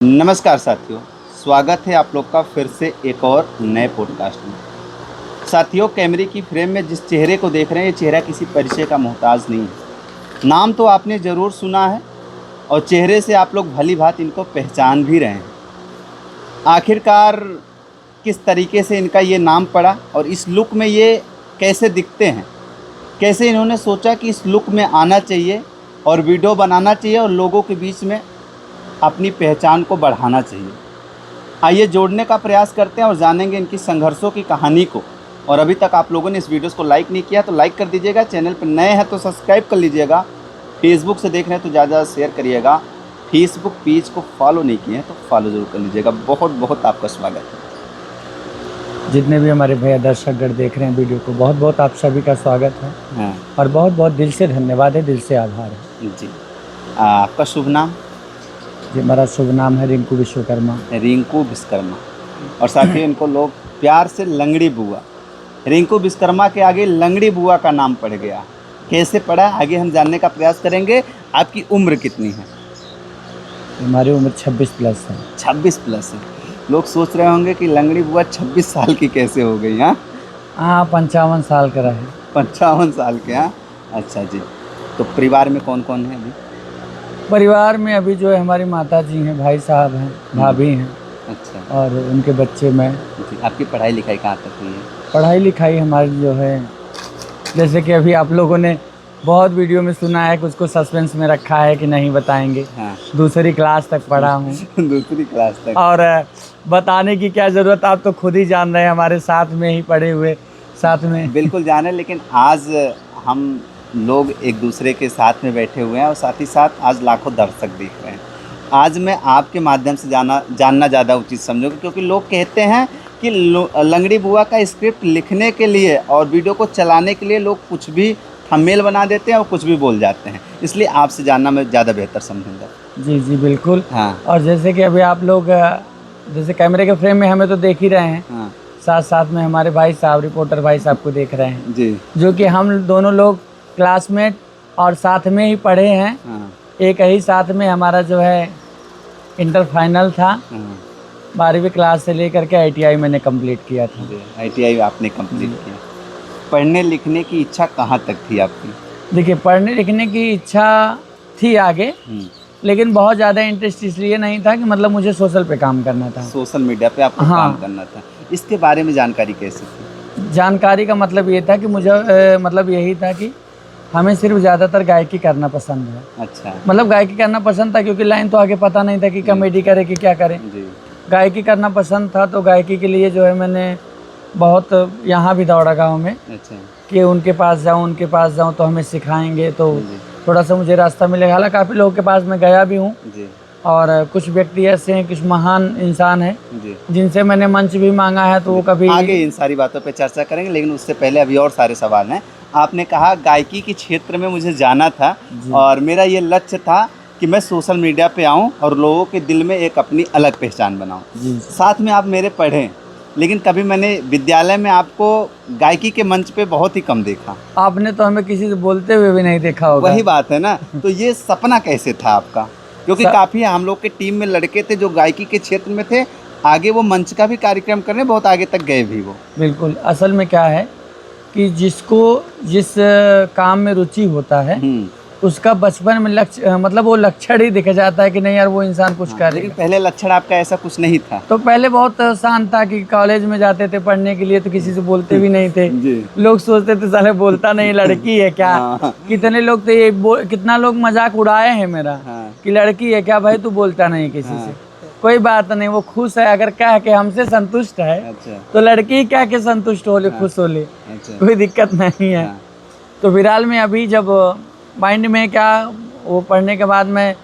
नमस्कार साथियों, स्वागत है आप लोग का फिर से एक और नए पॉडकास्ट में। साथियों, कैमरे की फ्रेम में जिस चेहरे को देख रहे हैं, ये चेहरा किसी परिचय का मोहताज नहीं है। नाम तो आपने ज़रूर सुना है और चेहरे से आप लोग भली भांत इनको पहचान भी रहे हैं। आखिरकार किस तरीके से इनका ये नाम पड़ा और इस लुक में ये कैसे दिखते हैं, कैसे इन्होंने सोचा कि इस लुक में आना चाहिए और वीडियो बनाना चाहिए और लोगों के बीच में अपनी पहचान को बढ़ाना चाहिए। आइए जोड़ने का प्रयास करते हैं और जानेंगे इनकी संघर्षों की कहानी को। और अभी तक आप लोगों ने इस वीडियोस को लाइक नहीं किया तो लाइक कर दीजिएगा, चैनल पर नए हैं तो सब्सक्राइब कर लीजिएगा, फेसबुक से देख रहे हैं तो ज़्यादा शेयर करिएगा, फेसबुक पेज को फॉलो नहीं किए हैं तो फॉलो ज़रूर कर लीजिएगा। बहुत बहुत आपका स्वागत है। जितने भी हमारे भैया दर्शकगण देख रहे हैं वीडियो को, बहुत बहुत आप सभी का स्वागत है। हाँ और बहुत बहुत दिल से धन्यवाद है, दिल से आभार है जी। आपका शुभ नाम? जी, हमारा शुभ नाम है रिंकू विश्वकर्मा। रिंकू विश्वकर्मा। और साथियों, इनको लोग प्यार से लंगड़ी बुआ, रिंकू विश्वकर्मा के आगे लंगड़ी बुआ का नाम पड़ गया। कैसे पड़ा, आगे हम जानने का प्रयास करेंगे। आपकी उम्र कितनी है? हमारी उम्र 26 प्लस है। 26 प्लस है। लोग सोच रहे होंगे कि लंगड़ी बुआ 26 साल की कैसे हो गई। हाँ, 55 साल का रहे। 55 साल के। हाँ, अच्छा जी। तो परिवार में कौन कौन है अभी? परिवार में अभी जो है हमारी माता जी हैं, भाई साहब हैं, भाभी हैं अच्छा और उनके बच्चे, मैं। जी। आपकी पढ़ाई लिखाई कहाँ तक हुई है? पढ़ाई लिखाई हमारी जो है, जैसे कि अभी आप लोगों ने बहुत वीडियो में सुना है कि उसको सस्पेंस में रखा है कि नहीं बताएंगे। हाँ, दूसरी क्लास तक पढ़ा हूँ। दूसरी क्लास तक। और बताने की क्या ज़रूरत, आप तो खुद ही जान रहे हैं, हमारे साथ में ही पढ़े हुए, साथ में। बिल्कुल जाने, लेकिन आज हम लोग एक दूसरे के साथ में बैठे हुए हैं और साथ ही साथ आज लाखों दर्शक देख रहे हैं। आज मैं आपके माध्यम से जानना ज़्यादा उचित समझूंगा, क्योंकि लोग कहते हैं कि लंगड़ी बुआ का स्क्रिप्ट लिखने के लिए और वीडियो को चलाने के लिए लोग कुछ भी थंबनेल बना देते हैं और कुछ भी बोल जाते हैं। इसलिए आपसे जानना मैं ज़्यादा बेहतर समझूंगा। जी जी बिल्कुल। हाँ और जैसे कि अभी आप लोग जैसे कैमरे के फ्रेम में हमें तो देख ही रहे हैं, हाँ साथ साथ में हमारे भाई साहब, रिपोर्टर भाई साहब को देख रहे हैं, जी। जो कि हम दोनों लोग क्लासमेट और साथ में ही पढ़े हैं। हाँ एक ही साथ में हमारा जो है इंटर फाइनल था, हाँ 12वीं क्लास से लेकर के ITI मैंने कंप्लीट किया था। जी। ITI आपने कंप्लीट किया। पढ़ने लिखने की इच्छा कहाँ तक थी आपकी? देखिए, पढ़ने लिखने की इच्छा थी आगे, लेकिन बहुत ज़्यादा इंटरेस्ट इसलिए नहीं था कि मतलब मुझे सोशल पे काम करना था। सोशल मीडिया पे आपको हाँ। काम करना था। इसके बारे में जानकारी कैसे थी? जानकारी का मतलब ये था कि मुझे मतलब यही था कि हमें सिर्फ ज़्यादातर गायकी करना पसंद है। अच्छा मतलब गायकी करना पसंद था, क्योंकि लाइन तो आगे पता नहीं था कि कॉमेडी करे कि क्या करें। जी। गायकी करना पसंद था, तो गायकी के लिए जो है मैंने बहुत यहाँ भी दौड़ा गाँव में अच्छा कि उनके पास जाऊँ तो हमें सिखाएंगे, तो जी थोड़ा सा मुझे रास्ता मिलेगा। हालांकि काफ़ी लोगों के पास मैं गया भी हूँ जी और कुछ व्यक्ति ऐसे हैं, कुछ महान इंसान हैं जी। जिनसे मैंने मंच भी मांगा है, तो वो कभी आगे इन सारी बातों पे चर्चा करेंगे, लेकिन उससे पहले अभी और सारे सवाल हैं। आपने कहा गायकी के क्षेत्र में मुझे जाना था और मेरा ये लक्ष्य था कि मैं सोशल मीडिया पे आऊं और लोगों के दिल में एक अपनी अलग पहचान बनाऊं। जी। साथ में आप मेरे पढ़ें, लेकिन कभी मैंने विद्यालय में आपको गायकी के मंच पे बहुत ही कम देखा। आपने तो हमें किसी से बोलते हुए भी नहीं देखा होगा। वही बात है ना। तो ये सपना कैसे था आपका? क्योंकि काफ़ी हम लोग के टीम में लड़के थे जो गायकी के क्षेत्र में थे, आगे वो मंच का भी कार्यक्रम करने बहुत आगे तक गए भी वो। बिल्कुल। असल में क्या है कि जिसको जिस काम में रुचि होता है उसका बचपन में लक्ष्य, मतलब वो लक्षण ही दिख जाता है कि नहीं यार वो इंसान कुछ कर। लेकिन पहले लक्षण आपका ऐसा कुछ नहीं था? तो पहले बहुत शांत था कि कॉलेज में जाते थे पढ़ने के लिए तो किसी से बोलते भी नहीं थे। जी। लोग सोचते थे साले बोलता नहीं, लड़की है क्या। हाँ। कितने लोग थे कितना लोग मजाक उड़ाए हैं मेरा। हाँ। कि लड़की है क्या भाई, तू बोलता नहीं किसी से। कोई बात नहीं, वो खुश है, अगर कह के हमसे संतुष्ट है अच्छा तो लड़की क्या के संतुष्ट हो ले, खुश हो ले, अच्छा। कोई दिक्कत नहीं है। तो फिलहाल में अभी जब माइंड में क्या, वो पढ़ने के बाद में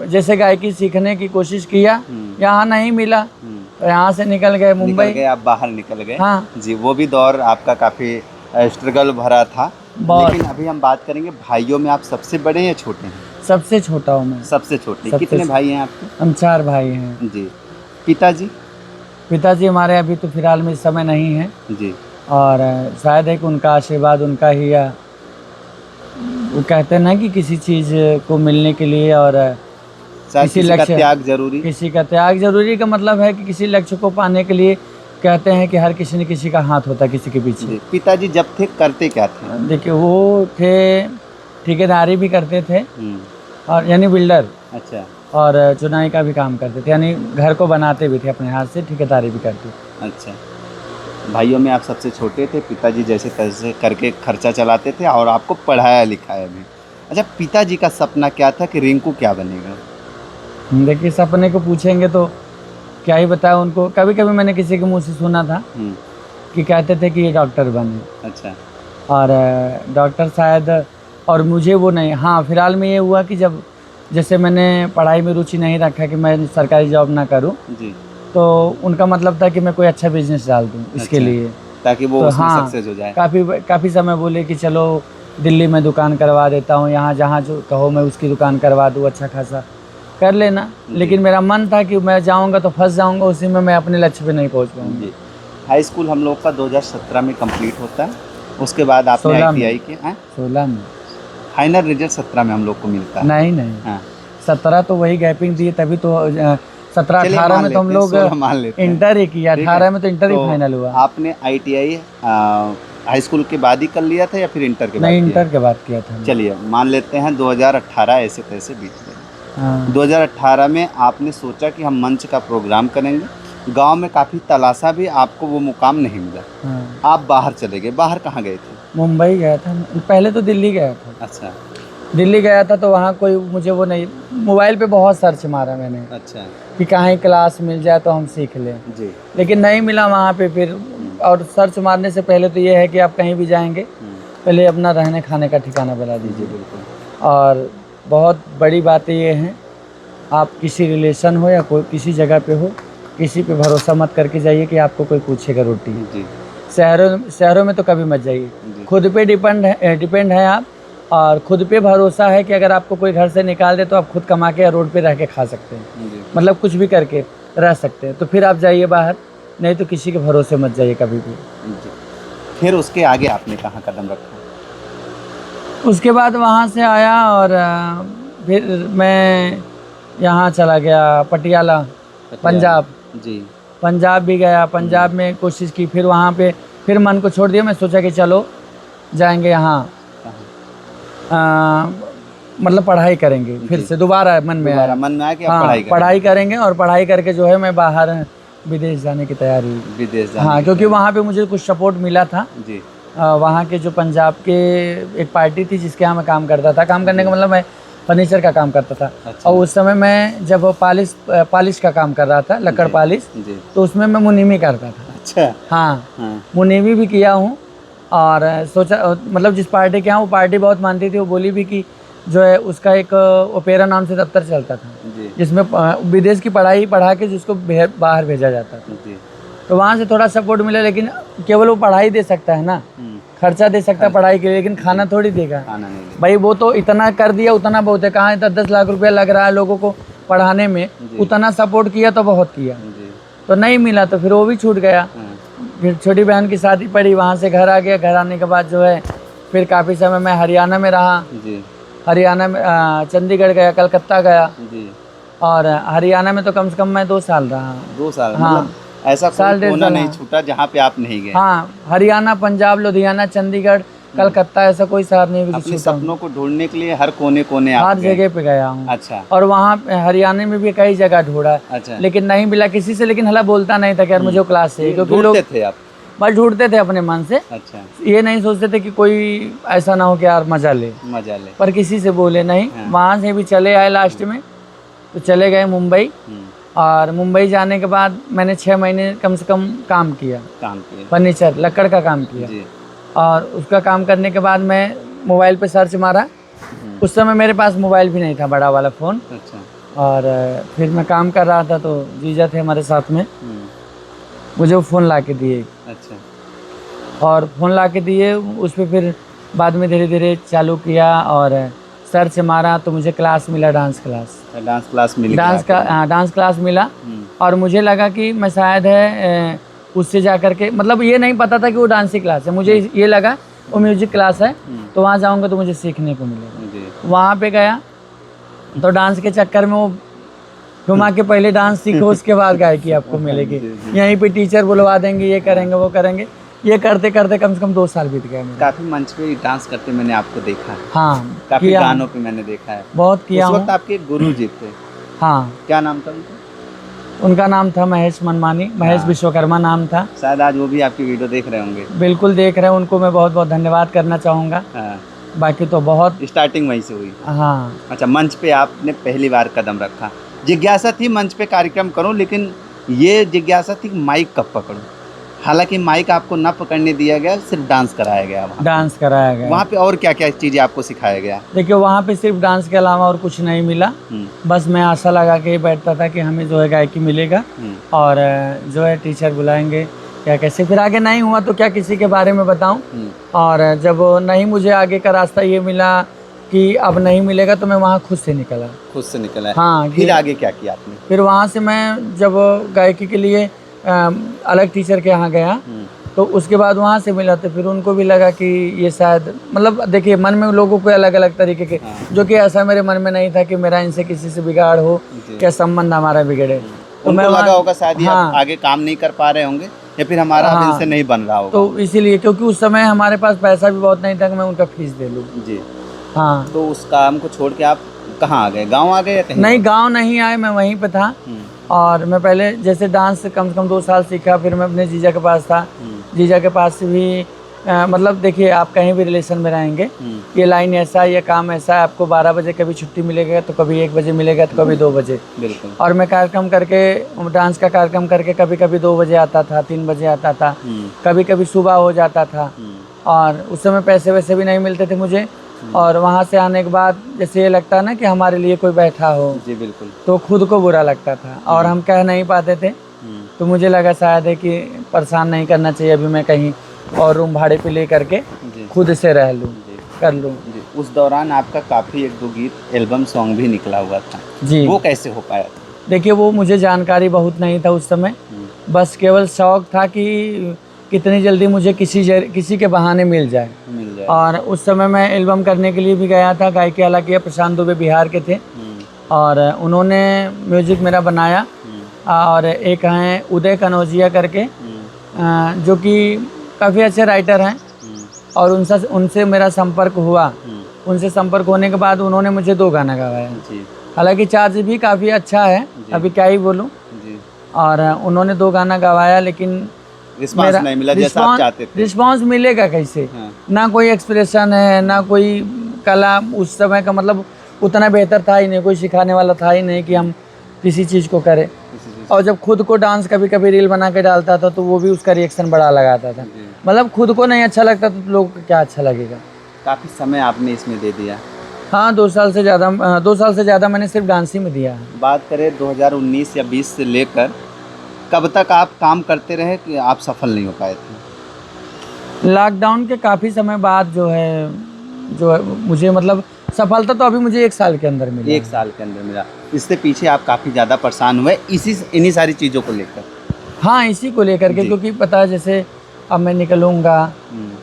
जैसे गायकी सीखने की कोशिश किया, यहाँ नहीं मिला तो यहाँ से निकल गए मुंबई। आप बाहर निकल गए। हाँ जी। वो भी दौर आपका काफ़ी स्ट्रगल भरा था। बहुत। लेकिन अभी हम बात करेंगे, भाइयों में आप सबसे बड़े या छोटे हैं? सबसे छोटा हूँ मैं। सबसे छोटे। सबसे कितने भाई हैं आपके? हम 4 भाई हैं। जी। पिताजी? पिताजी हमारे अभी तो फिलहाल में इस समय नहीं है जी। और शायद है कि उनका आशीर्वाद उनका ही, या वो कहते हैं ना कि किसी चीज़ को मिलने के लिए और शायद किसी का त्याग जरूरी। किसी का त्याग जरूरी का मतलब है कि किसी लक्ष्य को पाने के लिए कहते हैं कि हर किसी न किसी का हाथ होता है किसी के पीछे। पिताजी जब थे करते क्या थे? देखिए वो थे ठेकेदारी भी करते थे और यानी बिल्डर। अच्छा। और चुनाई का भी काम करते थे, यानी घर को बनाते भी थे अपने हाथ से, ठेकेदारी भी करते थे। अच्छा। भाइयों में आप सबसे छोटे थे, पिताजी जैसे तैसे करके खर्चा चलाते थे और आपको पढ़ाया लिखाया भी। अच्छा, पिताजी का सपना क्या था कि रिंकू क्या बनेगा? देखिए सपने को पूछेंगे तो क्या ही बताया उनको। कभी कभी मैंने किसी के मुंह से सुना था कि कहते थे कि ये डॉक्टर बने। अच्छा। और डॉक्टर शायद, और मुझे वो नहीं। हाँ, फिलहाल में ये हुआ कि जब जैसे मैंने पढ़ाई में रुचि नहीं रखा कि मैं सरकारी जॉब ना करूँ जी, तो उनका मतलब था कि मैं कोई अच्छा बिजनेस डाल दूँ इसके अच्छा, लिए, ताकि वो तो उसमें हाँ, सक्सेस हो जाए। काफ़ी समय बोले कि चलो दिल्ली में दुकान करवा देता हूँ, यहाँ जहाँ जो कहो मैं उसकी दुकान करवा दूँ, अच्छा खासा कर लेना। लेकिन मेरा मन था कि मैं जाऊँगा तो फंस जाऊँगा उसी में, मैं अपने लक्ष्य पे नहीं पहुँच पाऊँगा। जी। हाई स्कूल हम लोग का 2017 में कंप्लीट होता है, उसके बाद आपने 16 में। ITI किया। 16 में फाइनल रिजल्ट 17 में हम लोग को मिलता है। नहीं, हाँ। 17 तो वही गैपिंग दिए तभी तो 17-18 मान में तो हम लेते हैं, लोग 16 मान लेते हैं। इंटर ही किया, ठीक है। 18 में तो इंटर ही तो फाइनल हुआ। आपने ITI हाई स्कूल के बाद ही कर लिया था या फिर इंटर के बाद नहीं, किया? इंटर के बाद किया था। चलिए मान लेते हैं 2018 ऐसे तैसे बीत गए। हाँ। 2018 में आपने सोचा कि हम मंच का प्रोग्राम करेंगे। गांव में काफ़ी तलाशा भी, आपको वो मुकाम नहीं मिला। हाँ। आप बाहर चले गए। बाहर कहाँ गए थे? मुंबई गया था, पहले तो दिल्ली गया था। अच्छा। दिल्ली गया था तो वहाँ कोई मुझे वो नहीं, मोबाइल पे बहुत सर्च मारा मैंने अच्छा कि कहीं क्लास मिल जाए तो हम सीख लें, जी। लेकिन नहीं मिला वहाँ पे फिर। और सर्च मारने से पहले तो ये है कि आप कहीं भी जाएंगे पहले अपना रहने खाने का ठिकाना बना दीजिए। बिल्कुल। और बहुत बड़ी बातें ये हैं, आप किसी रिलेशन हो या कोई किसी जगह पे हो, किसी पे भरोसा मत करके जाइए कि आपको कोई पूछेगा रोटी। जी। शहरों में तो कभी मत जाइए। खुद पे डिपेंड है आप, और खुद पे भरोसा है कि अगर आपको कोई घर से निकाल दे तो आप खुद कमा के या रोड पे रह के खा सकते हैं, मतलब कुछ भी करके रह सकते हैं। तो फिर आप जाइए बाहर, नहीं तो किसी के भरोसे मत जाइए कभी भी। फिर उसके आगे आपने कहाँ कदम रखा? उसके बाद वहाँ से आया और फिर मैं यहाँ चला गया पटियाला, पंजाब। जी। पंजाब भी गया, पंजाब में कोशिश की, फिर वहाँ पे फिर मन को छोड़ दिया। मैं सोचा कि चलो जाएंगे यहाँ, मतलब पढ़ाई करेंगे फिर से, दोबारा मन में आया कि हाँ, पढ़ाई करेंगे। और पढ़ाई करके जो है मैं बाहर विदेश जाने की तैयारी। विदेश जाने हाँ, क्योंकि वहाँ पे मुझे कुछ सपोर्ट मिला था जी। वहाँ के जो पंजाब के एक पार्टी थी जिसके यहाँ मैं काम करता था। काम करने का मतलब मैं फर्नीचर का काम करता था। अच्छा। और उस समय मैं जब पालिश का काम कर रहा था, लकड़ पालिश, तो उसमें मैं मुनीमी करता था। अच्छा। हाँ, मुनीमी भी किया हूँ। और सोचा, मतलब जिस पार्टी के यहाँ वो पार्टी बहुत मानती थी, वो बोली भी कि जो है उसका एक ओपेरा नाम से दफ्तर चलता था जिसमें विदेश की पढ़ाई पढ़ा के जिसको बाहर भेजा जाता था। तो वहाँ से थोड़ा सपोर्ट मिला, लेकिन केवल वो पढ़ाई दे सकता है ना, खर्चा दे सकता है पढ़ाई के लिए, लेकिन खाना थोड़ी देगा भाई। वो तो इतना कर दिया उतना बहुत है, कहाँ 10-10 लाख रुपया लग रहा है लोगों को पढ़ाने में, उतना सपोर्ट किया तो बहुत किया, तो नहीं मिला तो फिर वो भी छूट गया। फिर छोटी बहन की शादी पड़ी, वहाँ से घर आ गया। घर आने के बाद जो है फिर काफ़ी समय मैं हरियाणा में रहा। हरियाणा में चंडीगढ़ गया, कलकत्ता गया। और हरियाणा में तो कम से कम मैं 2 साल रहा। 2 साल? हाँ, मतलब ऐसा कोई कोना नहीं छूटा जहाँ पे आप नहीं गए? हाँ, हरियाणा, पंजाब, लुधियाना, चंडीगढ़, कलकत्ता, ऐसा कोई शहर नहीं। अपने सपनों को ढूंढने के लिए हर कोने कोने हर जगह पे गया हूँ। अच्छा। और वहाँ हरियाणा में भी कई जगह ढूंढा। अच्छा। लेकिन नहीं मिला किसी से, लेकिन हला बोलता नहीं था कि यार मुझे क्लास चाहिए, क्योंकि लोग थे आप बस ढूंढते थे अपने मन से। अच्छा। ये नहीं सोचते थे कि कोई ऐसा ना हो कि यार मजा ले, पर किसी से बोले नहीं। वहाँ से भी चले आए लास्ट में, तो चले गए मुंबई। और मुंबई जाने के बाद मैंने 6 महीने कम से कम काम किया फर्नीचर, लकड़ का काम किया। और उसका काम करने के बाद मैं मोबाइल पे सर्च मारा। उस समय मेरे पास मोबाइल भी नहीं था, बड़ा वाला फ़ोन। अच्छा। और फिर मैं काम कर रहा था तो जीजा थे हमारे साथ में, मुझे वो फ़ोन ला के दिए। अच्छा। और फ़ोन ला के दिए, उस पर फिर बाद में धीरे धीरे चालू किया और सर्च मारा तो मुझे क्लास मिला, डांस क्लास मिला। डांस क्लास मिला। और मुझे लगा कि मैं शायद है उससे जा कर के, मतलब ये नहीं पता था कि वो डांस की क्लास है, मुझे ये लगा वो म्यूजिक क्लास है, तो वहाँ जाऊँगा तो मुझे सीखने को मिलेगा। वहाँ पे गया तो डांस के चक्कर में वो घुमा के पहले डांस सीखो, उसके बाद गायकी आपको मिलेगी। यहीं पे टीचर बुलवा देंगे, ये करेंगे वो करेंगे। ये करते करते कम से कम 2 साल बीत गए मेरे। काफी मंच पे डांस करते मैंने आपको देखा है, हाँ, काफी किया, गानों पे मैंने देखा है। बहुत किया उस हूँ। वक्त आपके गुरु जी थे, हाँ, क्या नाम था उनका? उनका नाम था महेश मनमानी, महेश हाँ। विश्वकर्मा नाम था। शायद आज वो भी आपकी वीडियो देख रहे होंगे। बिल्कुल देख रहे हैं, उनको मैं बहुत बहुत धन्यवाद करना चाहूँगा। हाँ। बाकी तो बहुत, स्टार्टिंग वहीं से हुई। हाँ, अच्छा, मंच पे आपने पहली बार कदम रखा, जिज्ञासा थी मंच पे कार्यक्रम करूं, लेकिन ये जिज्ञासा थी माइक कब पकड़ूं। हालांकि माइक आपको ना पकड़ने दिया गया, सिर्फ डांस कराया गया। डांस कराया गया। वहाँ पे और क्या क्या चीज़ें आपको सिखाया गया? देखिए, वहाँ पे सिर्फ डांस के अलावा और कुछ नहीं मिला। बस मैं आशा लगा के ही बैठता था कि हमें जो है गायकी मिलेगा और जो है टीचर बुलाएंगे या कैसे। फिर आगे नहीं हुआ तो क्या किसी के बारे में बताऊं। और जब नहीं मुझे आगे का रास्ता ये मिला कि अब नहीं मिलेगा, तो मैं वहाँ खुद से निकला। खुद से निकला? हाँ। फिर आगे क्या किया आपने? फिर वहाँ से मैं जब गायकी के लिए अलग टीचर के यहाँ गया, तो उसके बाद वहाँ से मिला, तो फिर उनको भी लगा कि ये शायद, मतलब देखिए, मन में लोगों को अलग अलग तरीके के, जो कि ऐसा मेरे मन में नहीं था कि मेरा इनसे किसी से बिगाड़ हो या संबंध हमारा बिगड़े। तो मैं लगा होगा शायद हाँ, आगे काम नहीं कर पा रहे होंगे या फिर हमारा अब इनसे नहीं बन रहा होगा। तो इसीलिए, क्योंकि उस समय हमारे पास पैसा भी बहुत नहीं था कि मैं उनका फीस दे लूँ जी। हाँ। तो उस काम को छोड़ के आप कहाँ आ गए? गाँव आ गए या कहीं? नहीं, गाँव नहीं आए, मैं वहीं पे था। और मैं पहले जैसे डांस से कम 2 साल सीखा, फिर मैं अपने जीजा के पास था। जीजा के पास से भी मतलब देखिए, आप कहीं भी रिलेशन में रहेंगे, ये लाइन ऐसा है, ये काम ऐसा है, आपको 12 बजे कभी छुट्टी मिलेगा, तो कभी 1 बजे मिलेगा, तो कभी 2 बजे। बिल्कुल। और मैं कार्यक्रम करके, डांस का कार्यक्रम करके कभी कभी 2 बजे आता था, 3 बजे आता था, कभी कभी सुबह हो जाता था। और उस समय पैसे वैसे भी नहीं मिलते थे मुझे। और वहाँ से आने के बाद जैसे ये लगता है ना कि हमारे लिए कोई बैठा हो, जी बिल्कुल, तो खुद को बुरा लगता था और हम कह नहीं पाते थे। तो मुझे लगा शायद है कि परेशान नहीं करना चाहिए, अभी मैं कहीं और रूम भाड़े पे ले करके खुद से रह लूँ, कर लूँ। उस दौरान आपका काफ़ी 1-2 गीत, एल्बम सॉन्ग भी निकला हुआ था जी। वो कैसे हो पाया? देखिए, वो मुझे जानकारी बहुत नहीं था उस समय, बस केवल शौक था कि कितनी जल्दी मुझे किसी के बहाने मिल जाए। और उस समय मैं एल्बम करने के लिए भी गया था। गायकी हालांकि प्रशांत दुबे बिहार के थे और उन्होंने म्यूजिक मेरा बनाया। और एक हैं उदय कनौजिया करके, जो कि काफ़ी अच्छे राइटर हैं, और उनसे मेरा संपर्क हुआ। उनसे संपर्क होने के बाद उन्होंने मुझे 2 गाना गवाया। हालांकि चार्ज भी काफ़ी अच्छा है, अभी क्या ही बोलूँ। और उन्होंने 2 गाना गवाया, लेकिन रिस्पांस नहीं मिला जैसा आप चाहते थे। रिस्पांस मिलेगा कैसे? हाँ। ना कोई एक्सप्रेशन है, ना कोई कला उस समय का, मतलब उतना बेहतर था ही नहीं, कोई सिखाने वाला था ही नहीं कि हम किसी चीज़ को करें। और जब खुद को डांस कभी कभी रील बना के डालता था, तो वो भी उसका रिएक्शन बड़ा लगाता था। मतलब खुद को नहीं अच्छा लगता तो लोगों को क्या अच्छा लगेगा। काफ़ी समय आपने इसमें दे दिया। हाँ, 2 साल से ज़्यादा मैंने सिर्फ डांस ही में दिया है। बात करें 2019 या 20 से लेकर कब तक आप काम करते रहे कि आप सफल नहीं हो पाए थे? लॉकडाउन के काफ़ी समय बाद जो है मुझे, मतलब सफलता तो अभी मुझे 1 साल के अंदर मिला। 1 साल के अंदर मिला। इससे पीछे आप काफ़ी ज़्यादा परेशान हुए इन्हीं सारी चीज़ों को लेकर? हाँ, इसी को लेकर के, क्योंकि पता है जैसे अब मैं निकलूँगा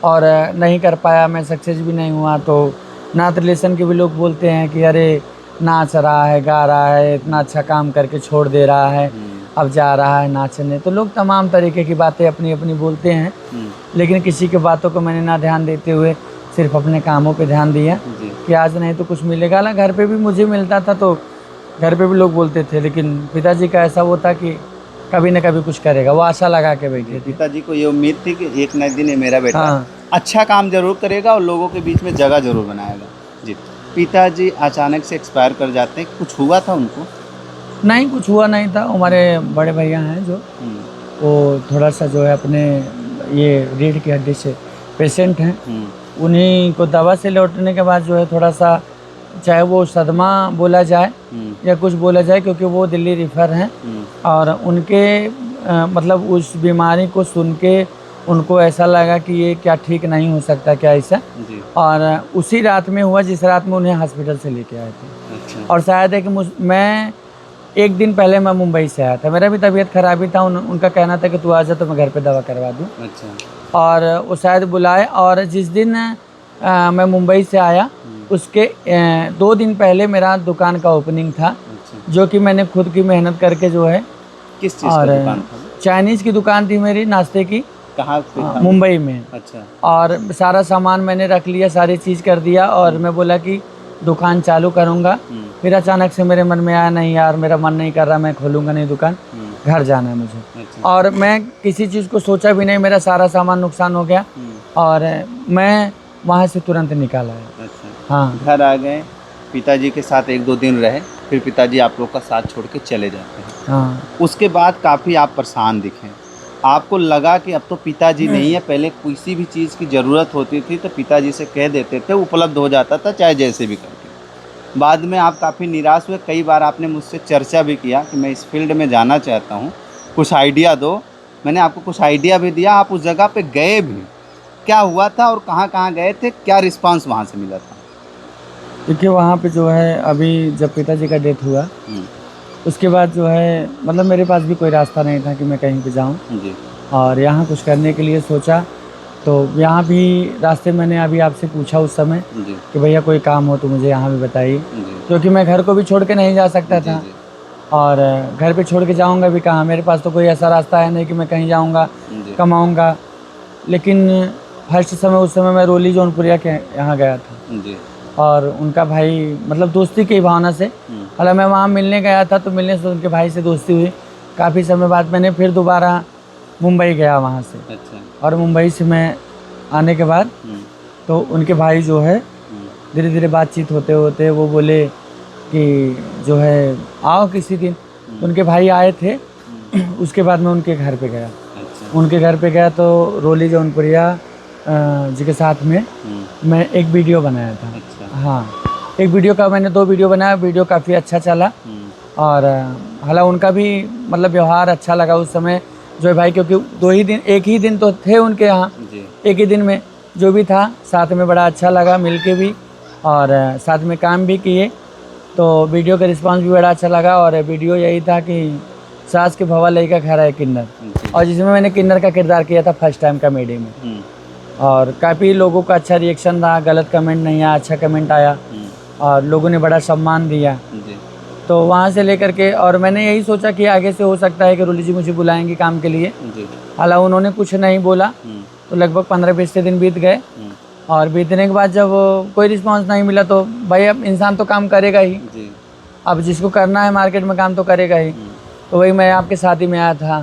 और नहीं कर पाया, मैं सक्सेस भी नहीं हुआ, तो नात रिलेशन के भी लोग बोलते हैं कि अरे नाच रहा है, गा रहा है, इतना अच्छा काम करके छोड़ दे रहा है, अब जा रहा है नाचने। तो लोग तमाम तरीके की बातें अपनी अपनी बोलते हैं, लेकिन किसी की बातों को मैंने ना ध्यान देते हुए सिर्फ अपने कामों पे ध्यान दिया कि आज नहीं तो कुछ मिलेगा। ना घर पे भी मुझे मिलता था, तो घर पे भी लोग बोलते थे, लेकिन पिताजी का ऐसा वो था कि कभी न कभी कुछ करेगा, वो आशा लगा के बैठे थे। पिताजी को ये उम्मीद थी कि एक न एक दिन ये मेरा बेटा अच्छा काम जरूर करेगा और लोगों के बीच में जगह जरूर बनाएगा। जी। पिताजी अचानक से एक्सपायर कर जाते हैं, कुछ हुआ था उनको? नहीं, कुछ हुआ नहीं था। हमारे बड़े भैया हैं जो, वो थोड़ा सा जो है अपने ये रीढ़ की हड्डी से पेशेंट हैं, उन्हीं को दवा से लौटने के बाद जो है थोड़ा सा, चाहे वो सदमा बोला जाए या कुछ बोला जाए, क्योंकि वो दिल्ली रेफर हैं और उनके मतलब उस बीमारी को सुन के उनको ऐसा लगा कि ये क्या ठीक नहीं हो सकता क्या ऐसा। और उसी रात में हुआ जिस रात में उन्हें हॉस्पिटल से लेके आए थे। अच्छा। और शायद है कि मैं 1 दिन पहले मैं मुंबई से आया था, मेरा भी तबीयत खराब ही था। उनका कहना था कि तू आ जा तो मैं घर पे दवा करवा दूँ। अच्छा। और वो शायद बुलाए, और जिस दिन मैं मुंबई से आया उसके 2 दिन पहले मेरा दुकान का ओपनिंग था। अच्छा। जो कि मैंने खुद की मेहनत करके जो है। किस चीज़ और की दुकान था? चाइनीज़ की दुकान थी मेरी, नाश्ते की। कहाँ पे था? मुंबई में। अच्छा। और सारा सामान मैंने रख लिया, सारी चीज़ कर दिया, और मैं बोला कि दुकान चालू करूँगा। फिर अचानक से मेरे मन में आया, नहीं यार मेरा मन नहीं कर रहा, मैं खोलूँगा नहीं दुकान, घर जाना है मुझे। अच्छा। और मैं किसी चीज़ को सोचा भी नहीं, मेरा सारा सामान नुकसान हो गया और मैं वहाँ से तुरंत निकाल आया। अच्छा। हाँ घर आ गए, पिताजी के साथ 1-2 दिन रहे, फिर पिताजी आप लोग का साथ छोड़ के चले जाते हैं। हाँ। उसके बाद काफ़ी आप परेशान दिखे, आपको लगा कि अब तो पिताजी नहीं है, पहले किसी भी चीज़ की ज़रूरत होती थी तो पिताजी से कह देते थे, उपलब्ध हो जाता था, चाहे जैसे भी करके। बाद में आप काफ़ी निराश हुए, कई बार आपने मुझसे चर्चा भी किया कि मैं इस फील्ड में जाना चाहता हूँ, कुछ आइडिया दो। मैंने आपको कुछ आइडिया भी दिया, आप उस जगह पे गए भी। क्या हुआ था और कहाँ-कहाँ गए थे? क्या रिस्पॉन्स वहाँ से मिला था? देखिए वहाँ पे जो है, अभी जब पिताजी का डेथ हुआ उसके बाद जो है, मतलब मेरे पास भी कोई रास्ता नहीं था कि मैं कहीं पे जाऊँ। जी। और यहाँ कुछ करने के लिए सोचा, तो यहाँ भी रास्ते मैंने अभी आपसे पूछा उस समय जी। कि भैया कोई काम हो तो मुझे यहाँ भी बताइए, जी। क्योंकि मैं घर को भी छोड़ के नहीं जा सकता जी, था। जी। और घर पे छोड़ के जाऊँगा भी कहाँ, मेरे पास तो कोई ऐसा रास्ता है नहीं कि मैं कहीं जाऊँगा जी। कमाऊँगा। लेकिन फर्स्ट समय उस समय मैं रोली जौनपुरिया के यहाँ गया था, जी। और उनका भाई, मतलब दोस्ती की भावना से, हालांकि मैं वहाँ मिलने गया था, तो मिलने से उनके भाई से दोस्ती हुई। काफ़ी समय बाद मैंने फिर दोबारा मुंबई गया वहाँ से। अच्छा। और मुंबई से मैं आने के बाद तो उनके भाई जो है, धीरे धीरे बातचीत होते होते वो बोले कि जो है आओ किसी दिन। उनके भाई आए थे। उसके बाद मैं उनके घर पे गया। अच्छा। उनके घर पे गया तो रोली जौनपुरिया जी के साथ में मैं एक वीडियो बनाया था। अच्छा। हाँ, एक वीडियो का मैंने 2 वीडियो बनाया, वीडियो काफ़ी अच्छा चला। और हालांकि उनका भी मतलब व्यवहार अच्छा लगा उस समय जो है भाई, क्योंकि 2 ही दिन, 1 ही दिन तो थे उनके यहाँ, जी। 1 ही दिन में जो भी था साथ में बड़ा अच्छा लगा, मिल के भी और साथ में काम भी किए। तो वीडियो का रिस्पांस भी बड़ा अच्छा लगा। और वीडियो यही था कि सास के भवा लई का घर है किन्नर, और जिसमें मैंने किन्नर का किरदार किया था फर्स्ट टाइम कॉमेडी में। और काफ़ी लोगों का अच्छा रिएक्शन रहा, गलत कमेंट नहीं आया, अच्छा कमेंट आया और लोगों ने बड़ा सम्मान दिया। जी। तो वहाँ से लेकर के और मैंने यही सोचा कि आगे से हो सकता है कि रोली जी मुझे बुलाएंगे काम के लिए। जी। हालांकि उन्होंने कुछ नहीं बोला, तो लगभग 15-20 दिन बीत गए। और बीतने के बाद जब कोई रिस्पांस नहीं मिला तो भाई अब इंसान तो काम करेगा ही। जी। अब जिसको करना है मार्केट में काम तो करेगा ही। तो वही मैं आपके शादी में आया था।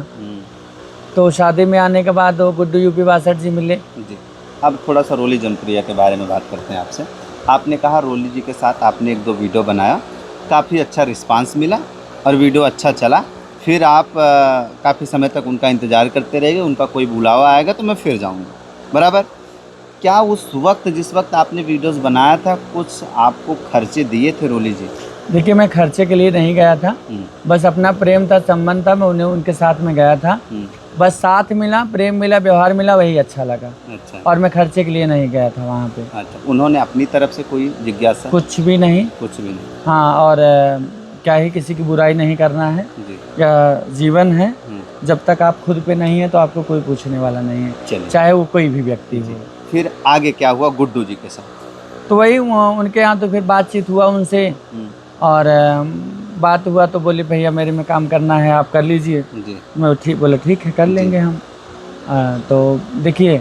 तो शादी में आने के बाद गुड्डू यूपी 62 जी मिले। जी। अब थोड़ा सा रोली जौनपुरिया के बारे में बात करते हैं आपसे। आपने कहा रोली जी के साथ आपने 1-2 वीडियो बनाया, काफ़ी अच्छा रिस्पांस मिला और वीडियो अच्छा चला। फिर आप काफ़ी समय तक उनका इंतज़ार करते रहेंगे, उनका कोई बुलावा आएगा तो मैं फिर जाऊंगा, बराबर। क्या उस वक्त जिस वक्त आपने वीडियोस बनाया था कुछ आपको खर्चे दिए थे रोली जी? देखिए मैं खर्चे के लिए नहीं गया था, बस अपना प्रेम था, संबंध था, मैं उन्हें उनके साथ में गया था। बस साथ मिला, प्रेम मिला, व्यवहार मिला, वही अच्छा लगा। अच्छा। और मैं खर्चे के लिए नहीं गया था वहाँ पे। अच्छा, उन्होंने अपनी तरफ से कोई जिज्ञासा? कुछ भी नहीं। कुछ भी नहीं। हाँ, और क्या ही किसी की बुराई नहीं करना है। जी। या जीवन है, जब तक आप खुद पे नहीं है तो आपको कोई पूछने वाला नहीं है, चलिए। चाहे वो कोई भी व्यक्ति हो। फिर आगे क्या हुआ गुड्डू जी के साथ? तो वही उनके यहाँ तो फिर बातचीत हुआ उनसे। और बात हुआ तो बोले भैया मेरे में काम करना है, आप कर लीजिए। जी। मैं ठीक बोला, ठीक है कर लेंगे हम। तो देखिए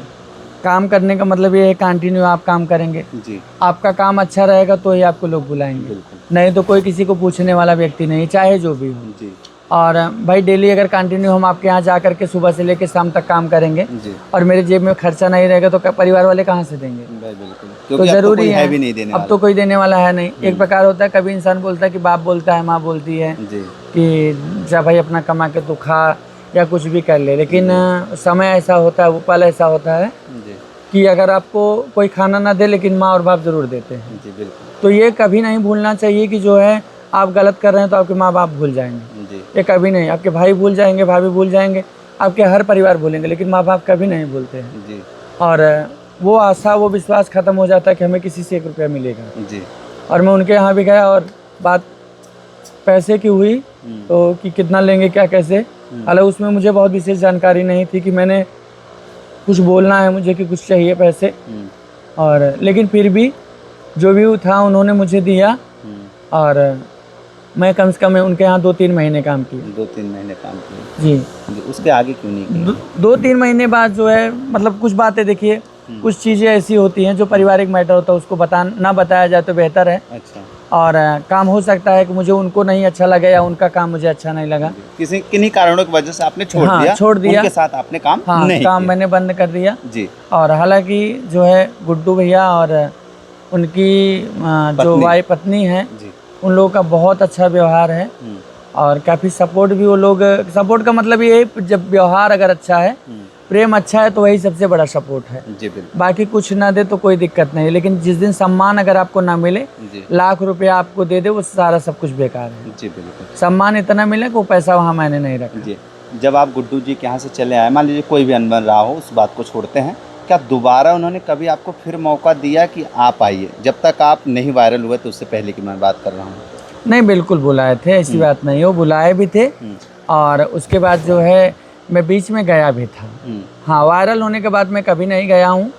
काम करने का मतलब ये है कंटिन्यू आप काम करेंगे। जी। आपका काम अच्छा रहेगा तो ही आपको लोग बुलाएंगे, बिल्कुल। नहीं तो कोई किसी को पूछने वाला व्यक्ति नहीं, चाहे जो भी हो। जी। और भाई डेली अगर कंटिन्यू हम आपके यहाँ जा करके सुबह से लेकर शाम तक काम करेंगे जी। और मेरे जेब में खर्चा नहीं रहेगा तो परिवार वाले कहाँ से देंगे? बिल्कुल, तो क्योंकि जरूरी है भी नहीं देने अब वाला। तो कोई देने वाला है नहीं। एक प्रकार होता है, कभी इंसान बोलता है कि बाप बोलता है, माँ बोलती है जी। कि जा भाई अपना कमा के तू खा या कुछ भी कर ले, लेकिन समय ऐसा होता है, वो पल ऐसा होता है जी। कि अगर आपको कोई खाना ना दे लेकिन माँ और बाप जरूर देते हैं। जी बिल्कुल। तो ये कभी नहीं भूलना चाहिए कि जो है आप गलत कर रहे हैं तो आपके माँ बाप भूल जाएंगे। जी। ये कभी नहीं, आपके भाई भूल जाएंगे, भाभी भूल जाएंगे, आपके हर परिवार भूलेंगे, लेकिन माँ बाप कभी नहीं भूलते हैं। जी। और वो आशा, वो विश्वास खत्म हो जाता है कि हमें किसी से 1 रुपया मिलेगा। जी। और मैं उनके यहाँ भी गया और बात पैसे की हुई तो कि कितना लेंगे क्या कैसे। हालांकि उसमें मुझे बहुत विशेष जानकारी नहीं थी कि मैंने कुछ बोलना है मुझे कि कुछ चाहिए पैसे। और लेकिन फिर भी जो भी था उन्होंने मुझे दिया। और मैं कम से कम उनके यहाँ 2-3 महीने काम किया। 2-3 महीने काम किए जी। जी, उसके आगे क्यों नहीं किए? 2-3 महीने बाद जो है मतलब कुछ बातें देखिए, कुछ चीज़ें ऐसी होती हैं जो पारिवारिक मैटर होता है, उसको ना बताया जाए तो बेहतर है। अच्छा। और काम हो सकता है कि मुझे उनको नहीं अच्छा लगे या उनका काम मुझे अच्छा नहीं लगा, किन्हीं कारणों की वजह से आपने छोड़ हाँ, छोड़ दिया। उनके साथ आपने काम हाँ, नहीं काम किया। मैंने बंद कर दिया जी। और हालांकि जो है गुड्डू भैया और उनकी जो वाइफ पत्नी है, जी। उन लोगों का बहुत अच्छा व्यवहार है और काफ़ी सपोर्ट भी वो लोग, सपोर्ट का मतलब ये है जब व्यवहार अगर अच्छा है, प्रेम अच्छा है तो वही सबसे बड़ा सपोर्ट है। जी बिल्कुल। बाकी कुछ ना दे तो कोई दिक्कत नहीं, लेकिन जिस दिन सम्मान अगर आपको ना मिले, जी। लाख रुपया आपको दे दे, वो सारा सब कुछ बेकार है। जी बिल्कुल। सम्मान इतना मिले कि वो पैसा वहाँ मैंने नहीं रखा। जी। जब आप गुड्डू जी के यहाँ से चले आए, मान लीजिए कोई भी अनबन रहा हो, उस बात को छोड़ते हैं, क्या दोबारा उन्होंने कभी आपको फिर मौका दिया कि आप आइए? जब तक आप नहीं वायरल हुए, तो उससे पहले की मैं बात कर रहा हूँ। नहीं, बिल्कुल बुलाए थे, ऐसी बात नहीं है, वो बुलाए भी थे और उसके बाद जो है मैं बीच में गया भी था। हाँ, वायरल होने के बाद मैं कभी नहीं गया हूँ,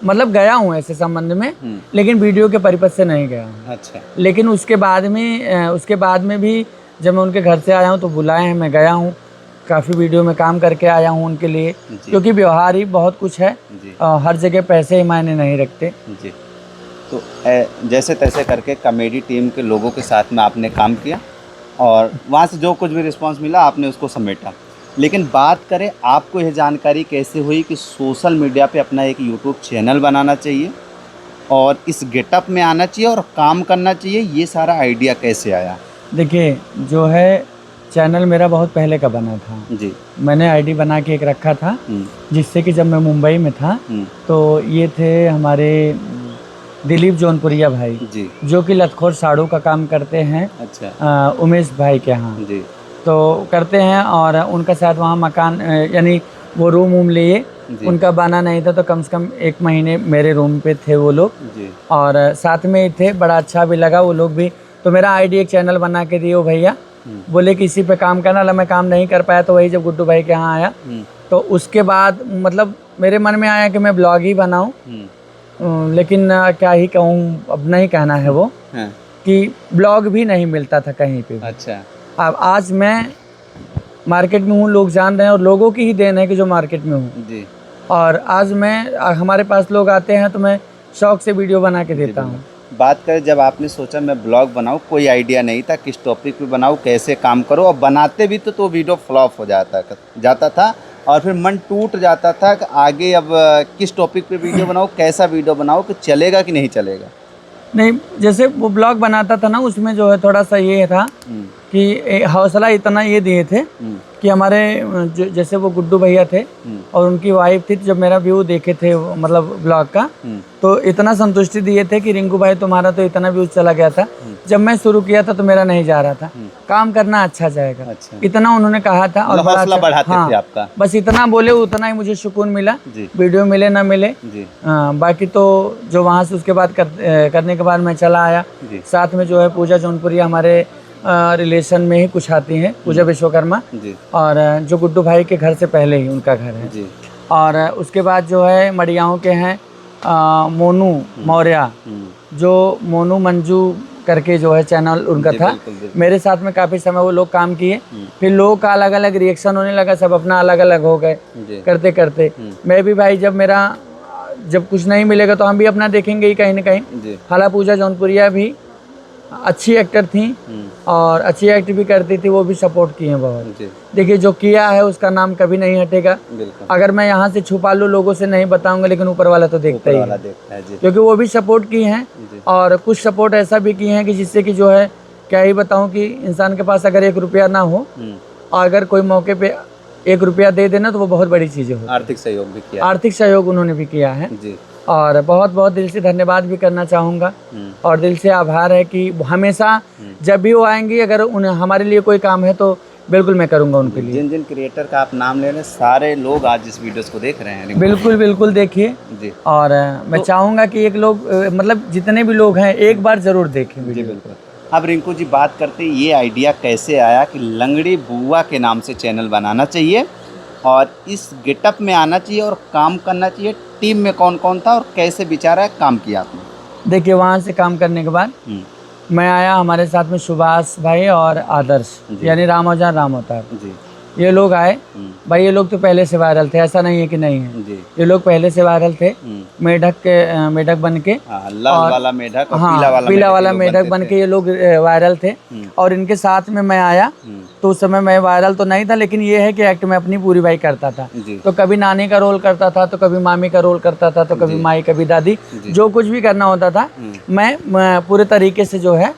मतलब गया हूँ ऐसे संबंध में, लेकिन वीडियो के परिपथ से नहीं गया हूँ। अच्छा। लेकिन उसके बाद में भी जब मैं उनके घर से आया हूँ तो बुलाए हैं, मैं गया हूँ, काफ़ी वीडियो में काम करके आया हूँ उनके लिए, क्योंकि व्यवहार ही बहुत कुछ है, हर जगह पैसे ही मायने नहीं रखते। जी। तो जैसे तैसे करके कॉमेडी टीम के लोगों के साथ में आपने काम किया और वहाँ से जो कुछ भी रिस्पांस मिला आपने उसको समेटा। लेकिन बात करें, आपको यह जानकारी कैसे हुई कि सोशल मीडिया पे अपना एक यूट्यूब चैनल बनाना चाहिए और इस गेटअप में आना चाहिए और काम करना चाहिए, ये सारा आइडिया कैसे आया? देखिए, जो है चैनल मेरा बहुत पहले का बना था जी। मैंने आईडी बना के एक रखा था, जिससे कि जब मैं मुंबई में था तो ये थे हमारे दिलीप जौनपुरिया भाई जी, जो कि लतखोर साड़ू का काम करते हैं। अच्छा। उमेश भाई के यहाँ जी। तो करते हैं और उनका साथ वहाँ मकान यानी वो रूम लिए, उनका बना नहीं था तो कम से कम 1 महीने मेरे रूम पे थे वो लोग जी। और साथ में ही थे, बड़ा अच्छा भी लगा वो लोग भी। तो मेरा आईडी एक चैनल बना के दिए वो भैया, बोले कि इसी पे काम करना, मैं काम नहीं कर पाया। तो वही जब गुड्डू भाई के यहाँ आया तो उसके बाद मतलब मेरे मन में आया कि मैं ब्लॉग ही बनाऊं, लेकिन क्या ही कहूँ, अब नहीं कहना है वो कि ब्लॉग भी नहीं मिलता था कहीं पे। अच्छा। अब आज मैं मार्केट में हूँ, लोग जान रहे हैं और लोगों की ही देन है कि जो मार्केट में हूँ जी। और आज मैं हमारे पास लोग आते हैं तो मैं शौक से वीडियो बना के देता हूँ। बात करें, जब आपने सोचा मैं ब्लॉग बनाऊं, कोई आइडिया नहीं था किस टॉपिक पे बनाऊं, कैसे काम करो, और बनाते भी तो वीडियो फ्लॉप हो जाता था और फिर मन टूट जाता था कि आगे अब किस टॉपिक पे वीडियो बनाऊं, कैसा वीडियो बनाऊं कि चलेगा कि नहीं चलेगा। नहीं, जैसे वो ब्लॉग बनाता था ना, उसमें जो है थोड़ा सा ये था कि हौसला इतना ये दिए थे कि हमारे जैसे वो गुड्डू भैया थे और उनकी वाइफ थी, जब मेरा व्यू देखे थे मतलब ब्लॉग का, तो इतना संतुष्टि दिए थे कि रिंकू भाई तुम्हारा तो इतना व्यूज चला गया था, जब मैं शुरू किया था तो मेरा नहीं जा रहा था, काम करना अच्छा जाएगा। अच्छा। इतना उन्होंने कहा था और बड़ा हौसला बढ़ाते हाँ, थे आपका। बस इतना बोले, उतना ही मुझे सुकून मिला, वीडियो मिले ना मिले। बाकी तो जो वहाँ से उसके बाद करने के बाद मैं चला आया, साथ में जो है पूजा जौनपुरी हमारे रिलेशन में ही कुछ आती हैं, पूजा विश्वकर्मा, और जो गुड्डू भाई के घर से पहले ही उनका घर है जी। और उसके बाद जो है मड़ियाओं के हैं मोनू मौर्य, जो मोनू मंजू करके जो है चैनल उनका था। मेरे साथ में काफ़ी समय वो लोग काम किए, फिर लोगों का अलग अलग रिएक्शन होने लगा, सब अपना अलग अलग हो गए करते करते। मैं भी भाई जब कुछ नहीं मिलेगा तो हम भी अपना देखेंगे ही कहीं ना कहीं। हालांकि पूजा जौनपुरिया भी अच्छी एक्टर थी और अच्छी एक्ट भी करती थी, वो भी सपोर्ट किए हैं बहुत। देखिए, जो किया है उसका नाम कभी नहीं हटेगा। अगर मैं यहाँ से छुपा लूँ, लोगों से नहीं बताऊंगा, लेकिन ऊपर वाला तो देखता ही है, क्योंकि वो भी सपोर्ट की हैं और कुछ सपोर्ट ऐसा भी किए हैं कि जिससे कि जो है क्या ही बताऊं कि इंसान के पास अगर 1 रुपया ना हो और अगर कोई मौके पे 1 रुपया दे देना तो वो बहुत बड़ी चीज़ें हो। आर्थिक सहयोग भी किया, आर्थिक सहयोग उन्होंने भी किया है और बहुत बहुत दिल से धन्यवाद भी करना चाहूँगा और दिल से आभार है कि हमेशा जब भी वो आएंगी, अगर उन्हें हमारे लिए कोई काम है तो बिल्कुल मैं करूँगा उनके लिए। जिन जिन क्रिएटर का आप नाम ले रहे हैं, सारे लोग आज इस वीडियोस को देख रहे हैं। बिल्कुल बिल्कुल देखिए जी। और मैं चाहूँगा कि एक लोग मतलब जितने भी लोग हैं एक बार ज़रूर देखें जी। बिल्कुल। अब रिंकू जी, बात करते हैं ये आइडिया कैसे आया कि लंगड़ी बुआ के नाम से चैनल बनाना चाहिए और इस गेटअप में आना चाहिए और काम करना चाहिए। टीम में कौन कौन था और कैसे बेचारा काम किया आपने? देखिए, वहाँ से काम करने के बाद मैं आया, हमारे साथ में सुभाष भाई और आदर्श यानी राम औजार राम अवतार, जी ये लोग आए। भाई ये लोग तो पहले से वायरल थे, ऐसा नहीं है कि नहीं है, जी ये लोग पहले से वायरल थे। मेढक बन के, हाँ, लाल वाला मेढक और हाँ पीला वाला मेढक बन के ये लोग वायरल थे। और इनके साथ में मैं आया तो उस समय मैं वायरल तो नहीं था, लेकिन ये है कि एक्ट मैं अपनी पूरी भाई करता था। जी तो कभी नानी का रोल करता था, तो कभी मामी का रोल करता था, तो कभी माई, कभी दादी, जो कुछ भी करना होता था मैं पूरे तरीके से जो है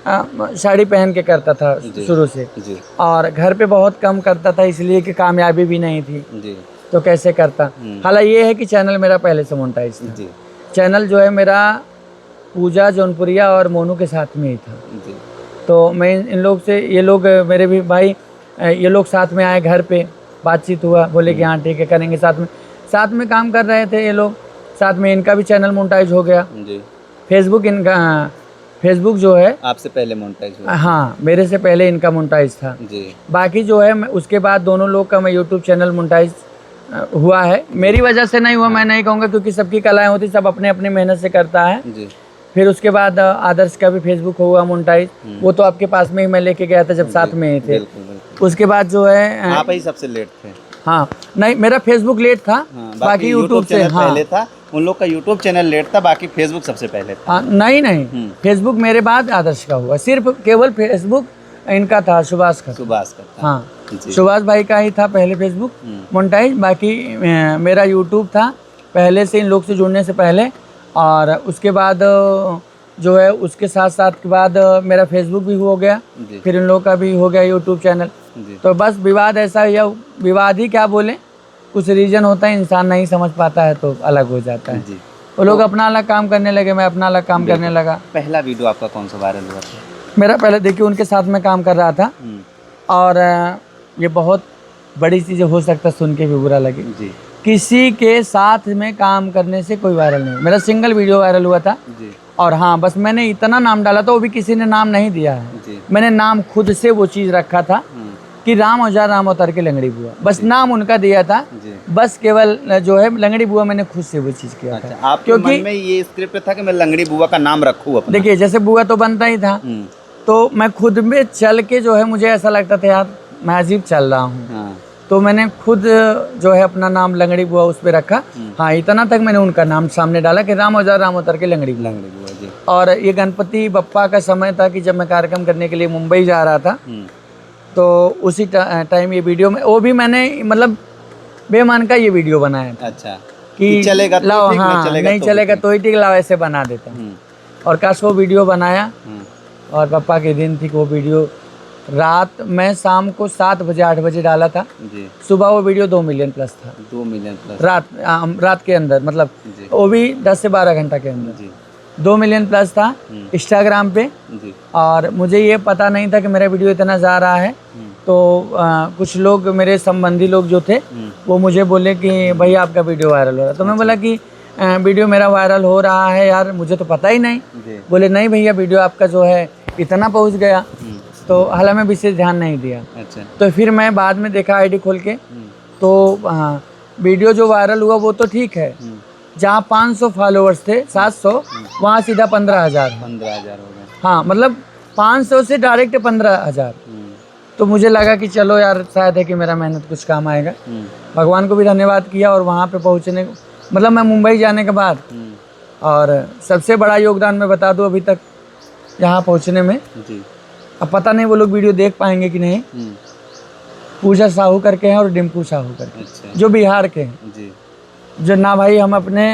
साड़ी पहन के करता था शुरू से। जी और घर पे बहुत कम करता था, इसलिए कि कामयाबी भी नहीं थी, जी तो कैसे करता। हालांकि ये है कि चैनल मेरा पहले से मोनेटाइज था। जी चैनल जो है मेरा पूजा जौनपुरिया और मोनू के साथ में ही था। जी तो मैं इन लोग से, ये लोग मेरे भी भाई, ये लोग साथ में आए, घर पे बातचीत हुआ, बोले कि हाँ ठीक है करेंगे, साथ में काम कर रहे थे ये लोग। साथ में इनका भी चैनल मोनेटाइज हो गया। जी फेसबुक जो है आपसे पहले मोनेटाइज हुआ? हाँ, मेरे से पहले इनका मोनेटाइज था। जी बाकी जो है उसके बाद दोनों लोग का मैं यूट्यूब चैनल मोनेटाइज हुआ है। मेरी वजह से नहीं हुआ, मैं नहीं कहूँगा, क्योंकि सबकी कलाएं होती, सब अपने अपने मेहनत से करता है। जी फिर उसके बाद आदर्श का भी फेसबुक हुआ मोनेटाइज, वो तो आपके पास में ही मैं लेके गया था जब साथ में ही थे। बिल्कुल बिल्कुल। उसके बाद जो है आप ही सबसे लेट थे? हाँ, नहीं मेरा फेसबुक लेट था, हाँ, बाकी यूट्यूब से चैनल हाँ पहले था, उन लोग का यूट्यूब चैनल लेट था, बाकी फेसबुक सबसे पहले था। हाँ, नहीं फेसबुक मेरे बाद आदर्श का हुआ, सिर्फ केवल फेसबुक इनका था, सुभाष का। सुभाष का था। हाँ, जी। सुभाष भाई का ही था पहले फेसबुक मोनेटाइज, बाकी मेरा यूट्यूब था पहले से, इन लोग से जुड़ने से पहले। और उसके बाद जो है उसके साथ साथ के बाद मेरा फेसबुक भी हो गया, फिर इन लोग का भी हो गया यूट्यूब चैनल। तो बस विवाद ऐसा, या विवाद ही क्या बोले, कुछ रीजन होता है, इंसान नहीं समझ पाता है तो अलग हो जाता है। वो लोग अपना अलग काम करने लगे, मैं अपना अलग काम करने लगा। पहला वीडियो आपका कौन सा वायरल हुआ था? मेरा पहले देखिए उनके साथ में काम कर रहा था, और ये बहुत बड़ी चीज़ हो सकता है, सुन के भी बुरा लगे, जी किसी के साथ में काम करने से कोई वायरल नहीं। मेरा सिंगल वीडियो वायरल हुआ था जी। और हाँ, बस मैंने इतना नाम डाला था, वो भी किसी ने नाम नहीं दिया है जी। मैंने नाम खुद से वो चीज़ रखा था कि राम औजार राम अवतार की लंगड़ी बुआ, बस नाम उनका दिया था। बस केवल जो है लंगड़ी बुआ मैंने खुद से वो चीज़ किया था। आपके मन में ये स्क्रिप्ट था कि मैं लंगड़ी बुआ का नाम रखूँ अपना? देखिए जैसे बुआ तो बनता ही था, तो मैं खुद में चल के जो है मुझे ऐसा लगता था यार मैं अजीब चल रहा हूँ। हाँ। तो मैंने खुद जो है अपना नाम लंगड़ी बुआ उस पर रखा। हाँ, इतना तक मैंने उनका नाम सामने डाला कि राम औजार राम अवतार के लंगड़ी बुआ जी। और ये गणपति बप्पा का समय था कि जब मैं कार्यक्रम करने के लिए मुंबई जा रहा था, तो उसी टाइम ये वीडियो में, वो भी मैंने मतलब बेमान का ये वीडियो बनाया था। अच्छा, कि चलेगा तो लाओ, ठीक, हाँ नहीं चलेगा तो ही ठीक, लाओ ऐसे बना देता हूँ। और काश वो वीडियो बनाया, और पापा के दिन थी, वो वीडियो रात में शाम को 7 बजे 8 बजे डाला था जी। सुबह वो वीडियो 2 मिलियन प्लस था। 2 मिलियन प्लस रात के अंदर, मतलब वो भी 10 से 12 घंटा के अंदर जी। 2 मिलियन प्लस था इंस्टाग्राम पे जी। और मुझे ये पता नहीं था कि मेरा वीडियो इतना जा रहा है। तो कुछ लोग मेरे संबंधी लोग जो थे वो मुझे बोले कि भाई आपका वीडियो वायरल हो रहा है। तो मैं बोला कि वीडियो मेरा वायरल हो रहा है यार, मुझे तो पता ही नहीं। बोले नहीं भैया वीडियो आपका जो है इतना पहुंच गया। तो हालांकि मैं विशेष ध्यान नहीं दिया। अच्छा। तो फिर मैं बाद में देखा आईडी खोल के, तो वीडियो जो वायरल हुआ वो तो ठीक है, जहाँ 500 फॉलोअर्स थे 700, वहाँ सीधा 15,000 हो गए। हाँ, मतलब 500 से डायरेक्ट 15,000। तो मुझे लगा कि चलो यार शायद है कि मेरा मेहनत कुछ काम आएगा। भगवान को भी धन्यवाद किया। और वहाँ पे पहुँचने, मतलब मैं मुंबई जाने के बाद, और सबसे बड़ा योगदान मैं बता दूँ अभी तक यहाँ पहुँचने में, अब पता नहीं वो लोग वीडियो देख पाएंगे कि नहीं, पूजा साहू करके हैं और डिम्पू साहू करके। अच्छा। जो बिहार के हैं जी। जो ना भाई हम अपने,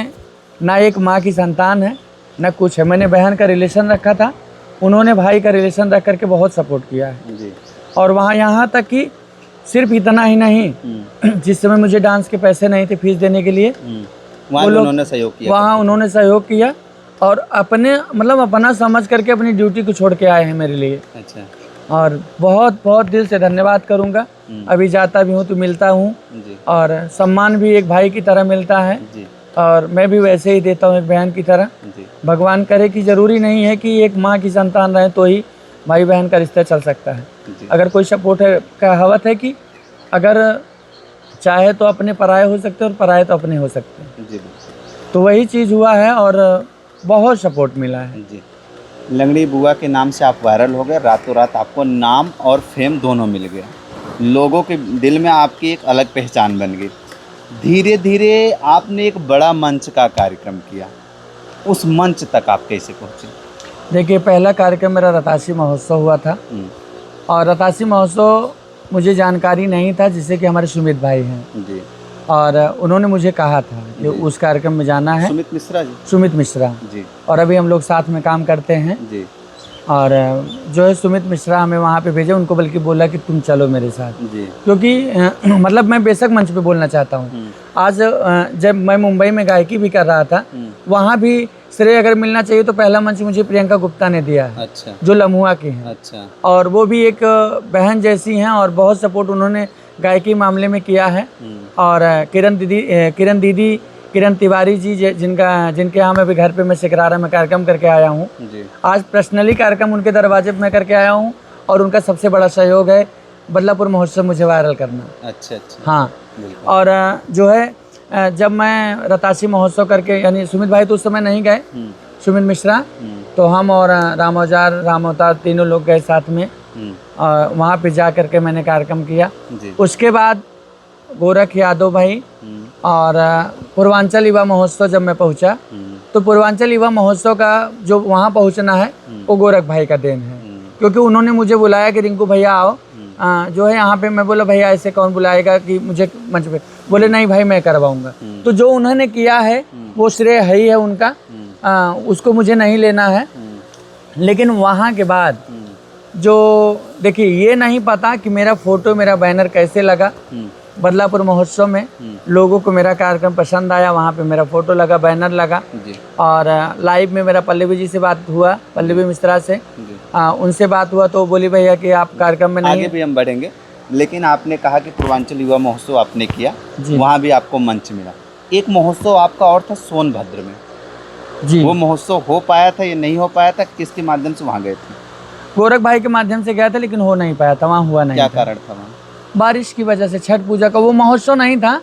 ना एक माँ की संतान है ना कुछ है। मैंने बहन का रिलेशन रखा था, उन्होंने भाई का रिलेशन रख करके बहुत सपोर्ट किया है जी। और वहाँ यहाँ तक कि सिर्फ इतना ही नहीं, जिस समय मुझे डांस के पैसे नहीं थे फीस देने के लिए, वहाँ उन्होंने सहयोग किया। वहाँ उन्होंने सहयोग किया और अपने, मतलब अपना समझ करके अपनी ड्यूटी को छोड़ के आए हैं मेरे लिए। अच्छा। और बहुत बहुत दिल से धन्यवाद करूँगा। अभी जाता भी हूँ तो मिलता हूँ, और सम्मान भी एक भाई की तरह मिलता है जी। और मैं भी वैसे ही देता हूँ एक बहन की तरह जी। भगवान करे कि ज़रूरी नहीं है कि एक माँ की संतान रहे तो ही भाई बहन का रिश्ता चल सकता है। अगर कोई सपोर्ट है, कहावत है कि अगर चाहे तो अपने पराये हो सकते हैं और पराये तो अपने हो सकते हैं जी। तो वही चीज़ हुआ है और बहुत सपोर्ट मिला है जी। लंगड़ी बुआ के नाम से आप वायरल हो गए, रातों रात आपको नाम और फेम दोनों मिल गया, लोगों के दिल में आपकी एक अलग पहचान बन गई। धीरे धीरे आपने एक बड़ा मंच का कार्यक्रम किया, उस मंच तक आप कैसे पहुँचे? देखिए, पहला कार्यक्रम मेरा रतासी महोत्सव हुआ था, और रतासी महोत्सव मुझे जानकारी नहीं था, जिससे कि हमारे सुमित भाई हैं जी, और उन्होंने मुझे कहा था कि उस कार्यक्रम में जाना है। सुमित मिश्रा जी? सुमित मिश्रा जी और अभी हम लोग साथ में काम करते हैं। जी और जो है सुमित मिश्रा हमें वहाँ पे भेजे, उनको बल्कि बोला कि तुम चलो मेरे साथ, जी। क्योंकि मतलब मैं बेशक मंच पे बोलना चाहता हूँ। आज जब मैं मुंबई में गायकी भी कर रहा था, वहाँ भी श्रेय अगर मिलना चाहिए तो पहला मंच मुझे प्रियंका गुप्ता ने दिया है। अच्छा। जो लम्हुआ की हैं। अच्छा। और वो भी एक बहन जैसी हैं और बहुत सपोर्ट उन्होंने गायकी मामले में किया है। और किरण तिवारी जी जिनके यहाँ मैं भी घर पे मैं सिकरारा में कार्यक्रम करके आया हूँ, आज पर्सनली कार्यक्रम उनके दरवाजे पे मैं करके आया हूँ, और उनका सबसे बड़ा सहयोग है बदलापुर महोत्सव मुझे वायरल करना। अच्छा अच्छा। हाँ। और जो है जब मैं रतासी महोत्सव करके, यानी सुमित भाई तो उस समय नहीं गए, सुमित मिश्रा, तो हम और राम अवतार तीनों लोग गए साथ में, और वहाँ पे जा करके मैंने कार्यक्रम किया। उसके बाद गोरख यादव भाई और पूर्वांचल युवा महोत्सव जब मैं पहुंचा, तो पूर्वांचल युवा महोत्सव का जो वहां पहुंचना है वो गोरख भाई का देन है, क्योंकि उन्होंने मुझे बुलाया कि रिंकू भैया आओ, जो है यहाँ पे। मैं बोला भैया ऐसे कौन बुलाएगा कि मुझे मंच पे, बोले नहीं भाई मैं करवाऊंगा। तो जो उन्होंने किया है वो श्रेय है ही है उनका, उसको मुझे नहीं लेना है। लेकिन वहाँ के बाद जो देखिए, ये नहीं पता कि मेरा फोटो, मेरा बैनर कैसे लगा बदलापुर महोत्सव में। लोगों को मेरा कार्यक्रम पसंद आया, वहाँ पे मेरा फोटो लगा, बैनर लगा। और लाइव में मेरा पल्लवी जी से बात हुआ, पल्लवी मिश्रा से, उनसे बात हुआ तो बोली भैया कि आप कार्यक्रम में नहीं। आगे भी हम बढ़ेंगे, लेकिन आपने कहा कि पूर्वांचल युवा महोत्सव आपने किया, वहाँ भी आपको मंच मिला। एक महोत्सव आपका और था सोनभद्र में जी, वो महोत्सव हो पाया था या नहीं हो पाया था? किसके माध्यम से वहाँ गए थे? गोरख भाई के माध्यम से गया था, लेकिन हो नहीं पाया था, वहाँ हुआ नहीं। क्या कारण था वहाँ? बारिश की वजह से। छठ पूजा का वो महोत्सव नहीं था,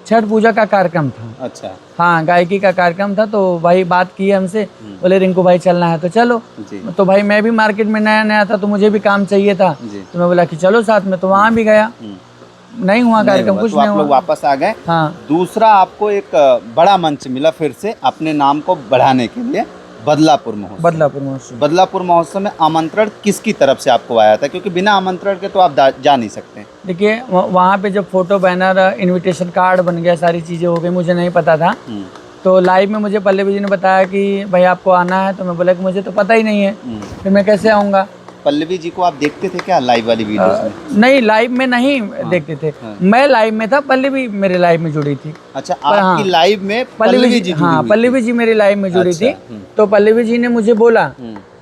छठ पूजा का कार्यक्रम था। अच्छा। हाँ, गायकी का कार्यक्रम था। तो भाई बात की हमसे, बोले रिंकू भाई चलना है तो चलो। तो भाई मैं भी मार्केट में नया था, तो मुझे भी काम चाहिए था, तो मैं बोला कि चलो साथ में। तो वहाँ भी गया, नहीं हुआ कार्यक्रम, कुछ नहीं हुआ। लोग वापस आ गए। हाँ। दूसरा आपको एक बड़ा मंच मिला फिर से अपने नाम को बढ़ाने के लिए, बदलापुर महोत्सव। बदलापुर महोत्सव में आमंत्रण किसकी तरफ से आपको आया था? क्योंकि बिना आमंत्रण के तो आप जा नहीं सकते। देखिए, वहाँ पे जब फोटो, बैनर, इनविटेशन कार्ड बन गया, सारी चीज़ें हो गई, मुझे नहीं पता था। तो लाइव में मुझे पल्लवी जी ने बताया कि भाई आपको आना है, तो मैं बोला कि मुझे तो पता ही नहीं है, फिर मैं कैसे आऊँगा। पल्लवी जी को आप देखते थे क्या लाइव वाली वीडियोस में? नहीं, लाइव में नहीं देखते थे। मैं लाइव में था, पल्लवी मेरे लाइव में जुड़ी थी। अच्छा, आपकी लाइव में पल्लवी जी? हाँ, पल्लवी जी मेरी लाइव में जुड़ी थी। तो पल्लवी जी ने मुझे बोला,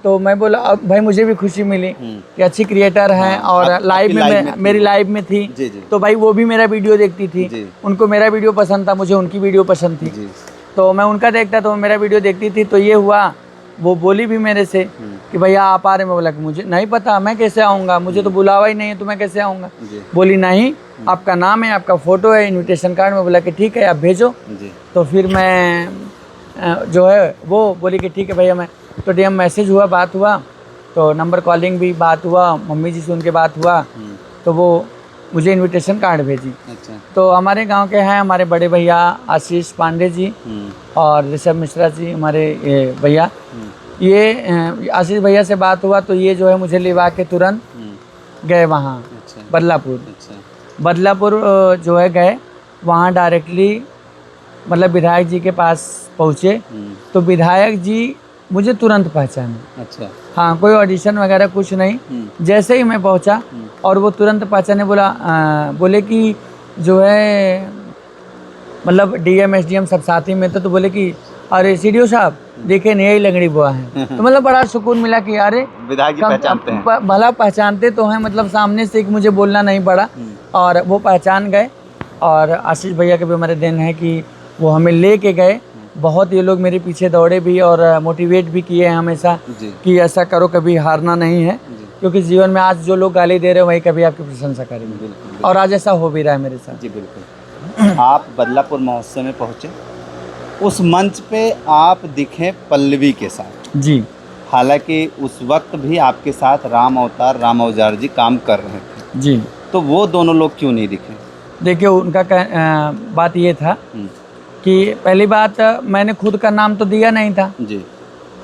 तो मैं बोला अब भाई मुझे भी खुशी मिली कि अच्छी क्रिएटर हैं, और लाइव में मेरी लाइव में थी। तो भाई वो भी मेरा वीडियो देखती थी, उनको मेरा वीडियो पसंद था, मुझे उनकी वीडियो पसंद थी, तो मैं उनका देखता, तो मेरा वीडियो देखती थी। तो ये हुआ, वो बोली भी मेरे से कि भैया आप आ रहे। मैं बोला कि मुझे नहीं पता, मैं कैसे आऊँगा, मुझे तो बुलावा ही नहीं है, तो मैं कैसे आऊँगा। बोली नहीं, आपका नाम है, आपका फ़ोटो है, इनविटेशन कार्ड। में बोला कि ठीक है आप भेजो। तो फिर मैं जो है वो बोली कि ठीक है भैया। मैं तो DM मैसेज हुआ, बात हुआ, तो नंबर कॉलिंग भी बात हुआ, मम्मी जी से उनके बात हुआ, तो वो मुझे इनविटेशन कार्ड भेजी। अच्छा। तो हमारे गांव के हैं हमारे बड़े भैया आशीष पांडे जी और ऋषभ मिश्रा जी, हमारे भैया, ये आशीष भैया से बात हुआ, तो ये जो है मुझे लिवा के तुरंत गए वहाँ। अच्छा। बदलापुर जो है गए, वहाँ डायरेक्टली मतलब विधायक जी के पास पहुँचे, तो विधायक जी मुझे तुरंत पहचाने। अच्छा। हाँ, कोई ऑडिशन वगैरह कुछ नहीं, जैसे ही मैं पहुँचा और वो तुरंत पहचाने, बोले कि जो है मतलब DM SDM सब साथी में थे, तो बोले कि अरे CDO साहब देखे नहीं, यही लंगड़ी बुआ है। तो मतलब बड़ा सुकून मिला कि अरे विधायक जी पहचानते हैं, भला पहचानते तो हैं, मतलब सामने से मुझे बोलना नहीं पड़ा, और वो पहचान गए। और आशीष भैया के भी हमारे दिन है कि वो हमें ले के गए, बहुत ये लोग मेरे पीछे दौड़े भी और मोटिवेट भी किए हैं हमेशा कि ऐसा करो, कभी हारना नहीं है, क्योंकि जीवन में आज जो लोग गाली दे रहे हैं वही कभी आपकी प्रशंसा करेंगे, और आज ऐसा हो भी रहा है मेरे साथ। जी बिल्कुल। आप बदलापुर महोत्सव में पहुँचे, उस मंच पे आप दिखे पल्लवी के साथ। जी। हालांकि उस वक्त भी आपके साथ राम अवतार राम अवजार जी काम कर रहे थे, जी। तो वो दोनों लोग क्यों नहीं दिखे? देखिए उनका बात ये था हम्म, कि पहली बात मैंने खुद का नाम तो दिया नहीं था, जी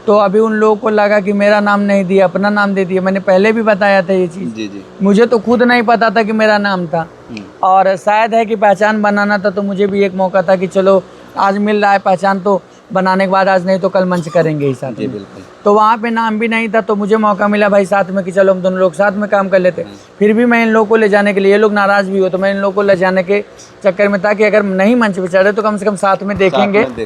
तो अभी उन लोगों को लगा कि मेरा नाम नहीं दिया, अपना नाम दे दिया। मैंने पहले भी बताया था ये चीज़, जी जी। मुझे तो खुद नहीं पता था कि मेरा नाम था। हम्म, और शायद है कि पहचान बनाना था, तो मुझे भी एक मौका था कि चलो आज मिल रहा है पहचान, तो बनाने के बाद आज नहीं तो कल मंच करेंगे ही साथ जी में। बिल्कुल। तो वहाँ पे नाम भी नहीं था, तो मुझे मौका मिला भाई साथ में कि चलो हम दोनों लोग साथ में काम कर लेते। फिर भी मैं इन लोगों को ले जाने के लिए, ये लोग नाराज़ भी हो, तो मैं इन लोगों को ले जाने के चक्कर में था कि अगर नहीं मंच पे चढ़े तो कम से कम साथ में देखेंगे। साथ में